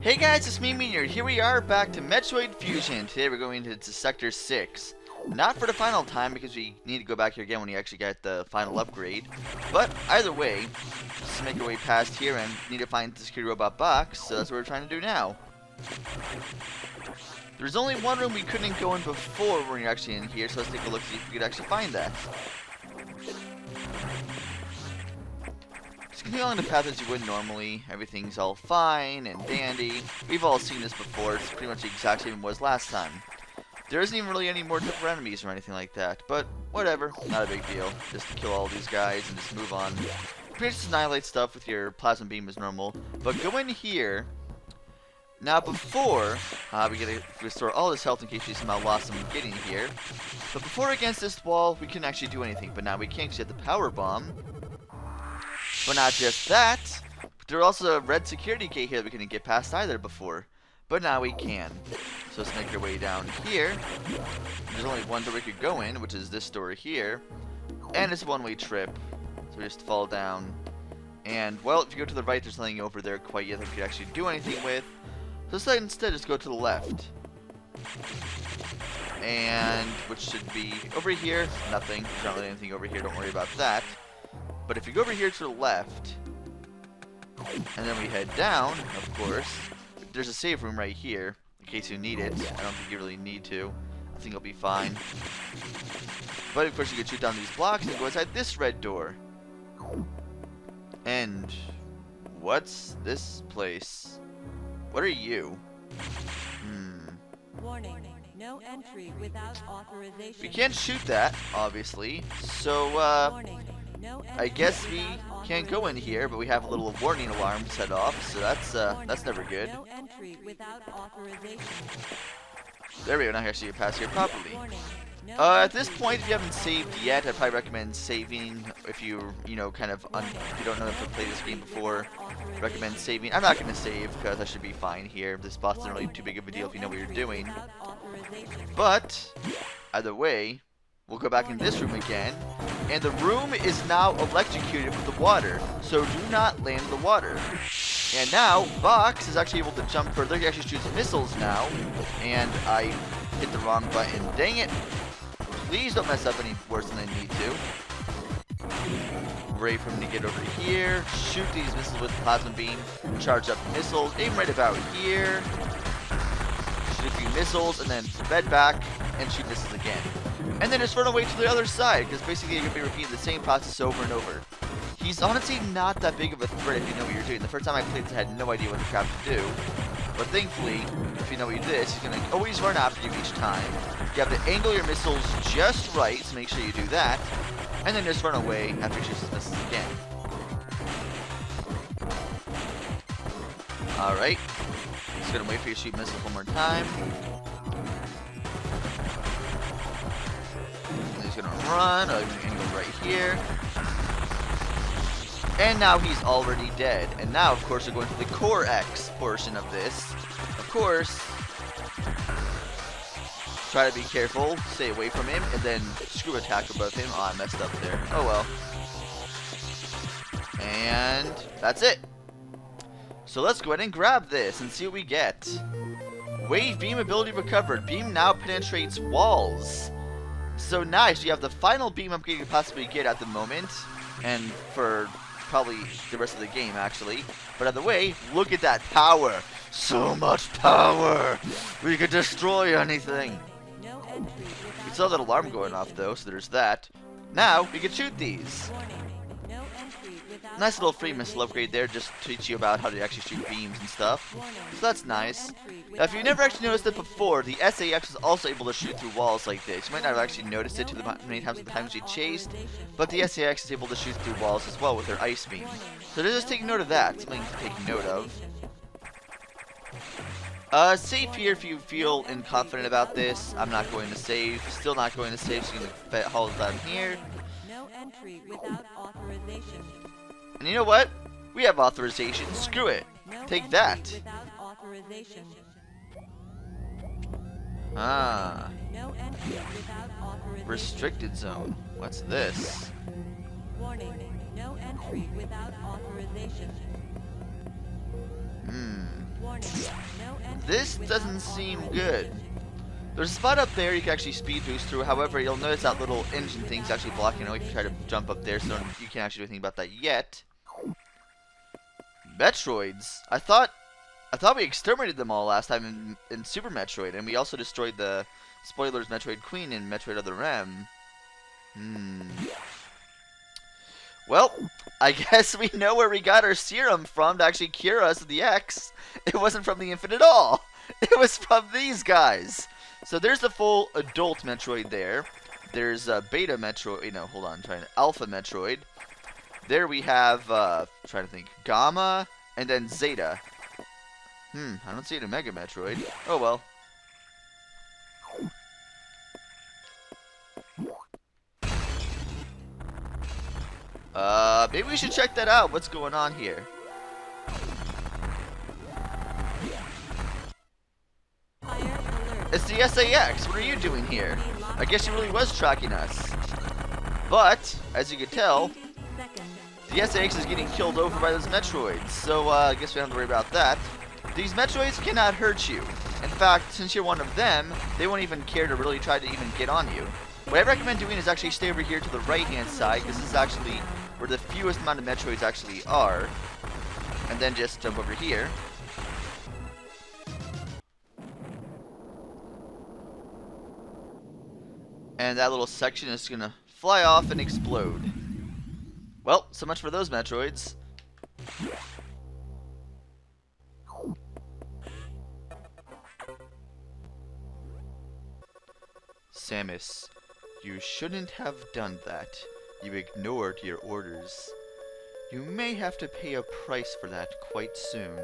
Hey guys, it's me, Meteor. Here we are back to Metroid Fusion. Today we're going into Sector 6. Not for the final time because we need to go back here again when we actually get the final upgrade. But either way, let's make our way past here and need to find the security robot box, so that's what we're trying to do now. There's only one room we couldn't go in before when you're actually in here, so let's take a look see if we could actually find that. Just continue along the path as you would normally. Everything's all fine and dandy. We've all seen this before. It's pretty much the exact same as it was last time. There isn't even really any more tougher enemies or anything like that, but whatever, not a big deal. Just to kill all these guys and just move on. Pretty just annihilate stuff with your plasma beam as normal. But go in here. Now before, we gotta restore all this health in case we somehow lost some getting here. But before against this wall, we couldn't actually do anything. But now we can because you have the power bomb. But not just that, there's also a red security gate here that we couldn't get past either before. But now we can. So let's make our way down here. There's only one door we could go in, which is this door here. And it's a one-way trip. So we just fall down. And, well, if you go to the right, there's nothing over there quite yet that we could actually do anything with. So let's instead just go to the left. And, which should be over here. Nothing. There's not really anything over here. Don't worry about that. But if you go over here to the left, and then we head down, of course, there's a save room right here, in case you need it. I don't think you really need to. I think it'll be fine. But of course you can shoot down these blocks and go inside this red door. And what's this place? What are you? Warning. No entry without authorization. We can't shoot that, obviously. So, I guess we can't go in here, but we have a little warning alarm set off, so that's never good. No entry without authorization. There we go, now I actually pass here properly. At this point, if you haven't saved yet, I'd probably recommend saving if you kind of, if you don't know if to play this game before. Recommend saving. I'm not going to save because I should be fine here. This boss isn't really too big of a deal if you know what you're doing. But, either way, we'll go back in this room again. And the room is now electrocuted with the water. So do not land in the water. And now, B.O.X is actually able to jump further. He actually shoots missiles now. And I hit the wrong button. Dang it. Please don't mess up any worse than I need to. Wait for him to get over here. Shoot these missiles with the plasma beam. Charge up missiles. Aim right about here. Shoot a few missiles. And then bed back. And shoot missiles again. And then just run away to the other side. Because basically you're going to be repeating the same process over and over. He's honestly not that big of a threat if you know what you're doing. The first time I played this, I had no idea what the crap to do. But thankfully, if you know what you do this, he's going to always run after you each time. You have to angle your missiles just right, so make sure you do that. And then just run away after he shoots his missiles again. Alright. Just going to wait for you to shoot missiles one more time. And he's going to run. I'm going to angle right here. And now he's already dead. And now, of course, we're going to the Core X portion of this. Of course, try to be careful, stay away from him, and then screw attack above him. Oh, I messed up there. Oh well. And that's it. So let's go ahead and grab this and see what we get. Wave beam ability recovered. Beam now penetrates walls. So nice. You have the final beam upgrade you could possibly get at the moment. And for probably the rest of the game, actually. But either way, look at that power. So much power. We could destroy anything. We saw that alarm going off, though, so there's that. Now, we can shoot these. Nice little free missile upgrade there, just to teach you about how to actually shoot beams and stuff. So that's nice. Now, if you've never actually noticed it before, the SAX is also able to shoot through walls like this. You might not have actually noticed it many times you chased, but the SAX is able to shoot through walls as well with their ice beam. So just take note of that. Something to take note of. Save here if you feel confident about this. I'm not going to save. Still not going to save, so you can haul it down here. No entry without authorization. And you know what? We have authorization. Screw it. Take that. Without authorization. Ah. No entry without authorization. Restricted zone. What's this? Warning. No entry without authorization. Warning. No entry This without doesn't seem good. authorization. There's a spot up there you can actually speed boost through. However, you'll notice that little engine thing's actually blocking it. You can try to jump up there, so you can't actually do anything about that yet. Metroids. I thought we exterminated them all last time in Super Metroid, and we also destroyed the spoilers Metroid Queen in Metroid Other M. Well, I guess we know where we got our serum from to actually cure us of the X. It wasn't from the Infinite at all. It was from these guys. So there's the full adult Metroid there. There's Beta Metroid. No, hold on. Alpha Metroid. There we have, trying to think, Gamma and then Zeta. I don't see it in Mega Metroid. Oh well. Maybe we should check that out. What's going on here? Fire alert. It's the SAS. What are you doing here? I guess he really was tracking us. But, as you can tell, 80 seconds. the SAS is getting killed over by those Metroids. So, I guess we don't have to worry about that. These Metroids cannot hurt you. In fact, since you're one of them, they won't even care to really try to even get on you. What I recommend doing is actually stay over here to the right-hand side, because this is actually where the fewest amount of Metroids actually are. And then just jump over here. And that little section is going to fly off and explode. Well, so much for those Metroids. Samus, you shouldn't have done that. You ignored your orders. You may have to pay a price for that quite soon.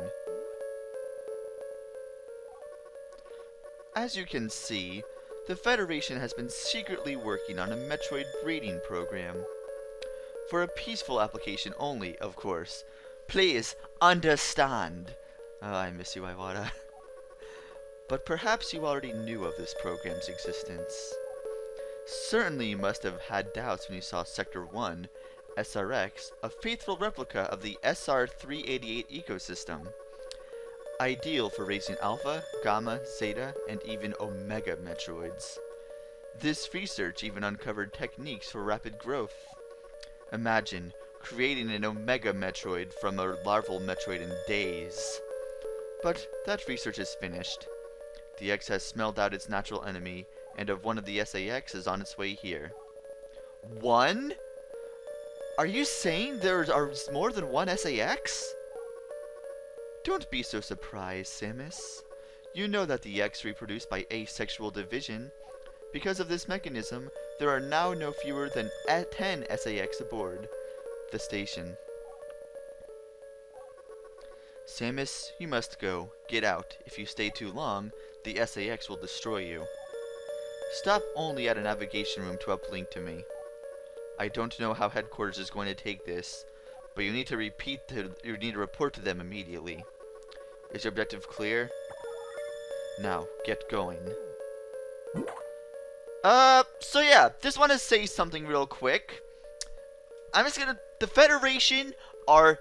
As you can see, the Federation has been secretly working on a Metroid breeding program. For a peaceful application only, of course. Please, understand. Oh, I miss you, Iwata. But perhaps you already knew of this program's existence. Certainly you must have had doubts when you saw Sector 1, SRX, a faithful replica of the SR-388 ecosystem. Ideal for raising Alpha, Gamma, Zeta, and even Omega Metroids. This research even uncovered techniques for rapid growth. Imagine creating an Omega Metroid from a larval Metroid in days. But that research is finished. The X has smelled out its natural enemy, and of one of the SAX is on its way here. One? Are you saying there are more than one SAX? Don't be so surprised, Samus. You know that the X reproduce by asexual division. Because of this mechanism, there are now no fewer than 10 SAX aboard the station. Samus, you must go. Get out. If you stay too long, the SAX will destroy you. Stop only at a navigation room to uplink to me. I don't know how headquarters is going to take this, but you need to report to them immediately. Is your objective clear? Now, get going. So yeah, just want to say something real quick. The Federation are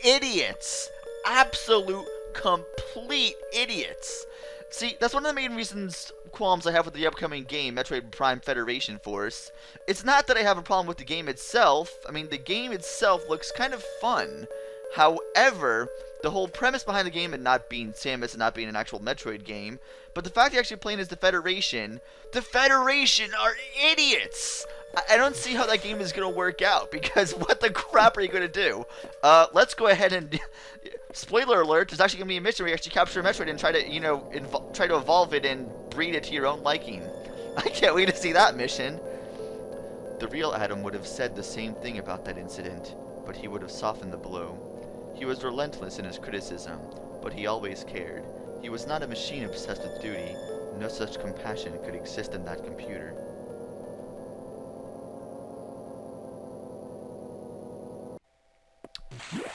idiots. Absolute, complete idiots. See, that's one of the main reasons, qualms I have with the upcoming game, Metroid Prime Federation Force. It's not that I have a problem with the game itself. I mean, the game itself looks kind of fun. However, the whole premise behind the game and not being Samus and not being an actual Metroid game, but the fact you're actually playing as the Federation are idiots! I don't see how that game is going to work out, because what the crap are you going to do? Let's go ahead and... Spoiler alert, there's actually going to be a mission where you actually capture a Metroid and try to, try to evolve it and breed it to your own liking. I can't wait to see that mission. The real Adam would have said the same thing about that incident, but he would have softened the blow. He was relentless in his criticism, but he always cared. He was not a machine obsessed with duty. No such compassion could exist in that computer.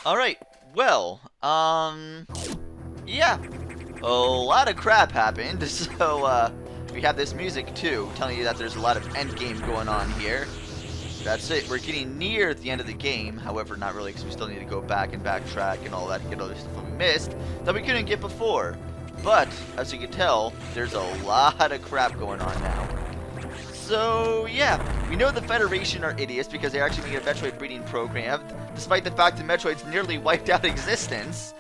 Alright, well, yeah. A lot of crap happened, so, we have this music too, telling you that there's a lot of endgame going on here. that's it. We're getting near the end of the game. However, not really, because we still need to go back and backtrack and all that to get all the stuff we missed that we couldn't get before. But, as you can tell, there's a lot of crap going on now. So, yeah, we know the Federation are idiots because they're actually making a Metroid breeding program, despite the fact that Metroid's nearly wiped out existence.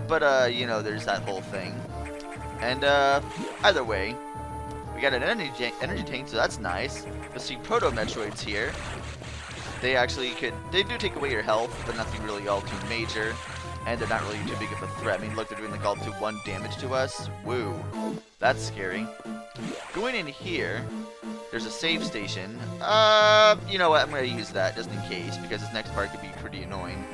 But, you know, there's that whole thing. And, either way, we got an energy tank, so that's nice. Let's see Proto-Metroids here. They do take away your health, but nothing really all too major. And they're not really too big of a threat. I mean, look, they're doing like all to 1 damage to us. Woo. That's scary. Going in here, there's a save station. You know what? I'm going to use that just in case, because this next part could be pretty annoying.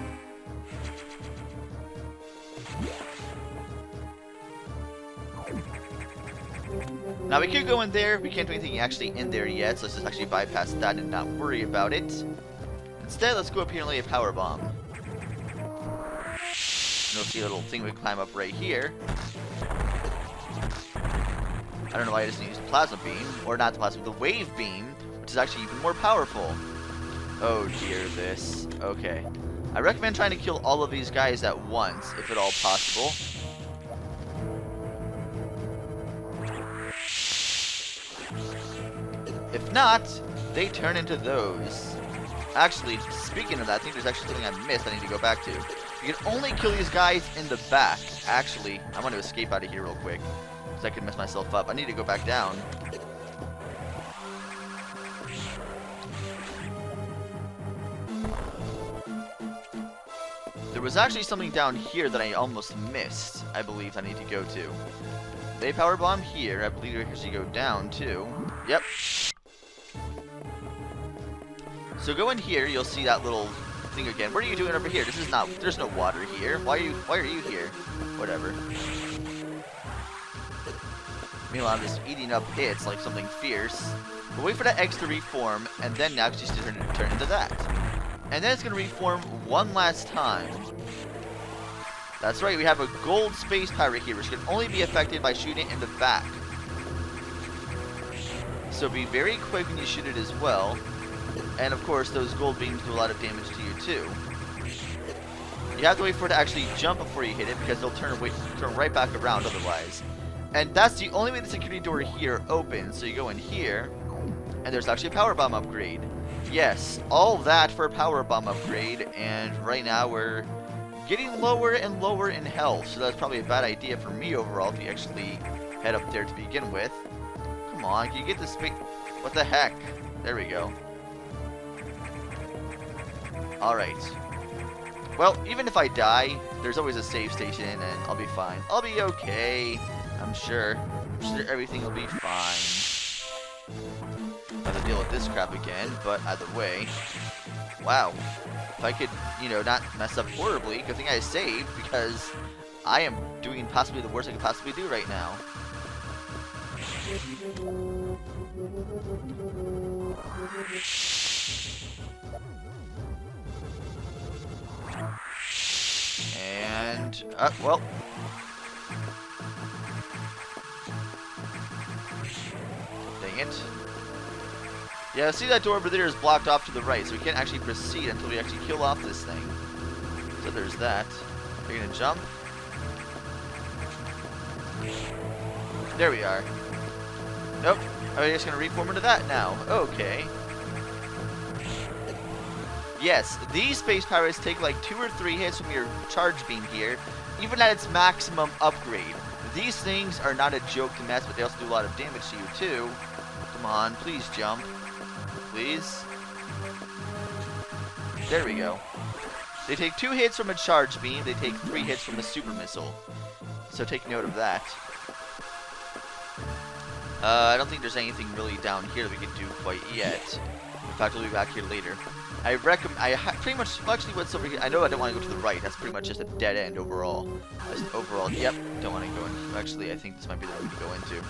Now, we could go in there. We can't do anything actually in there yet, so let's just actually bypass that and not worry about it. Instead, let's go up here and lay a power bomb. You'll see a little thing we climb up right here. I don't know why I just used Plasma Beam, or not the Plasma, the Wave Beam, which is actually even more powerful. Oh dear, this. Okay. I recommend trying to kill all of these guys at once, if at all possible. If not, they turn into those. Actually, speaking of that, I think there's actually something I missed I need to go back to. You can only kill these guys in the back. Actually, I want to escape out of here real quick, because I could mess myself up. I need to go back down. There was actually something down here that I almost missed, I believe I need to go to. They power bomb here. I believe I should go down too. Yep. So go in here, you'll see that little thing again. What are you doing over here? This is not, there's no water here. Why are you here? Whatever. Meanwhile, I'm just eating up hits like something fierce. We'll wait for that X to reform, and then now it's just turn into that. And then it's going to reform one last time. That's right, we have a gold space pirate here, which can only be affected by shooting it in the back. So be very quick when you shoot it as well. And of course, those gold beams do a lot of damage to you too. You have to wait for it to actually jump before you hit it, because they'll turn right back around otherwise. And that's the only way the security door here opens. So you go in here, and there's actually a power bomb upgrade. Yes, all that for a power bomb upgrade, and right now we're getting lower and lower in health, so that's probably a bad idea for me overall if you actually head up there to begin with. Come on, can you get this big... What the heck? There we go. Alright. Well, even if I die, there's always a save station, and I'll be fine. I'll be okay. I'm sure everything will be fine. I'll have to deal with this crap again, but either way. Wow. If I could, you know, not mess up horribly, good thing I saved, because I am doing possibly the worst I could possibly do right now. And, well. Dang it. Yeah, see that door over there is blocked off to the right, so we can't actually proceed until we actually kill off this thing. So there's that. Are you gonna jump? There we are. Nope. Oh, you're just gonna reform into that now. Okay. Yes, these space pirates take like 2 or 3 hits from your charge beam here, even at its maximum upgrade. These things are not a joke to mess with. They also do a lot of damage to you too. Come on, please jump. Please. There we go. They take 2 hits from a charge beam. They take 3 hits from a super missile. So take note of that. I don't think there's anything really down here that we can do quite yet. In fact, we'll be back here later. I pretty much, actually what's over here, I know I don't want to go to the right, that's pretty much just a dead end overall. Yep, don't want to go in. Actually, I think this might be the one to go into.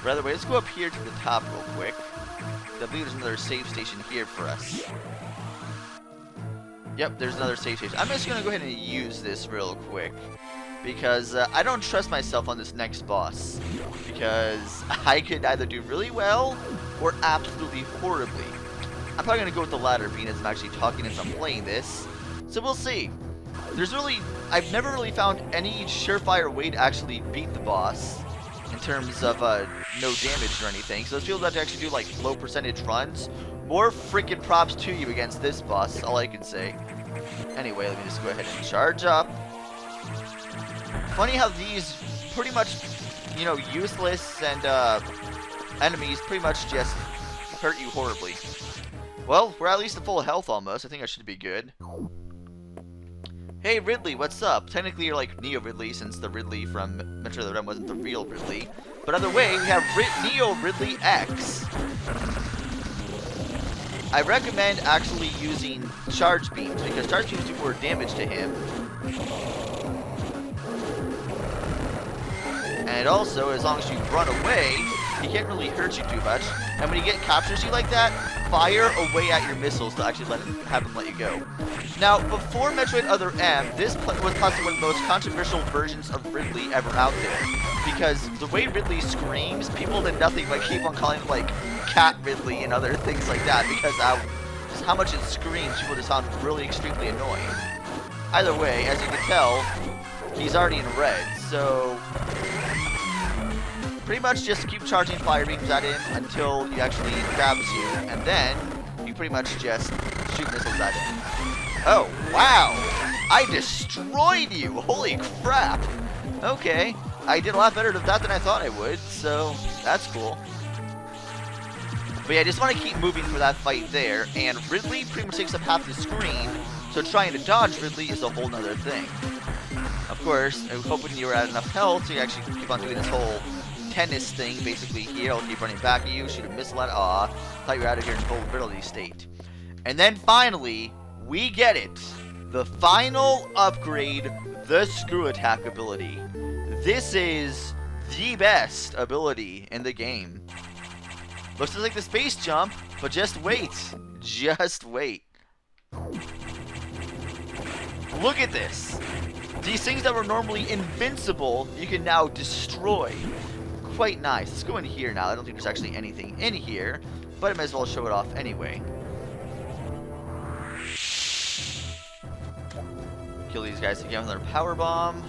Rather, wait, let's go up here to the top real quick. I believe there's another save station here for us. Yep, there's another save station. I'm just going to go ahead and use this real quick, because I don't trust myself on this next boss, because I could either do really well or absolutely horribly. I'm probably going to go with the latter, being as I'm actually talking as I'm playing this. So we'll see. I've never really found any surefire way to actually beat the boss in terms of no damage or anything. So those people that actually do like low percentage runs, more freaking props to you against this boss, is all I can say. Anyway, let me just go ahead and charge up. Funny how these pretty much, you know, useless and enemies pretty much just hurt you horribly. Well, we're at least at full health almost. I think I should be good. Hey Ridley, what's up? Technically you're like Neo-Ridley, since the Ridley from Metroid wasn't the real Ridley. But either way, we have Neo-Ridley-X. I recommend actually using charge beams, because charge beams do more damage to him. And also, as long as you run away, he can't really hurt you too much. And when he captures you like that, fire away at your missiles to actually have him let you go. Now, before Metroid Other M, this was possibly one of the most controversial versions of Ridley ever out there. Because the way Ridley screams, people did nothing but keep on calling him like Cat Ridley and other things like that, because just how much it screams, people just found really extremely annoying. Either way, as you can tell, he's already in red, so pretty much just keep charging fire beams at him until he actually grabs you, and then you pretty much just shoot missiles at him. Oh, wow! I destroyed you! Holy crap! Okay, I did a lot better at that than I thought I would, so that's cool. But yeah, I just want to keep moving for that fight there, and Ridley pretty much takes up half the screen, so trying to dodge Ridley is a whole nother thing. Of course, I was hoping you were at enough health so you actually keep on doing this whole tennis thing, basically here. I'll keep running back at you, shoot a missile at thought you were out of here in vulnerability state. And then finally, we get it. The final upgrade, the screw attack ability. This is the best ability in the game. Looks like the space jump, but just wait. Just wait. Look at this. These things that were normally invincible, you can now destroy. Quite nice. Let's go in here now. I don't think there's actually anything in here, but I might as well show it off anyway. Kill these guys again with our power bomb.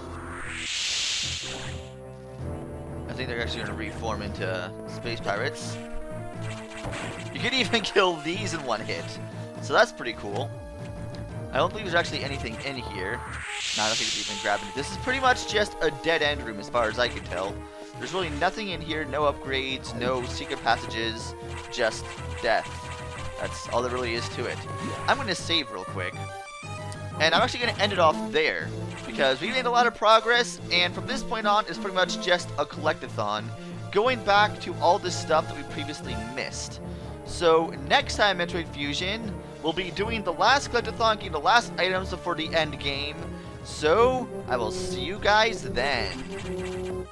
I think they're actually going to reform into space pirates. You can even kill these in one hit, so that's pretty cool. I don't believe there's actually anything in here. No, I don't think it's even grabbing it. This is pretty much just a dead-end room as far as I can tell. There's really nothing in here, no upgrades, no secret passages, just death. That's all there really is to it. I'm going to save real quick. And I'm actually going to end it off there, because we made a lot of progress, and from this point on, it's pretty much just a collectathon, going back to all the stuff that we previously missed. So next time, Metroid Fusion, we'll be doing the last collectathon, getting the last items before the end game. So I will see you guys then.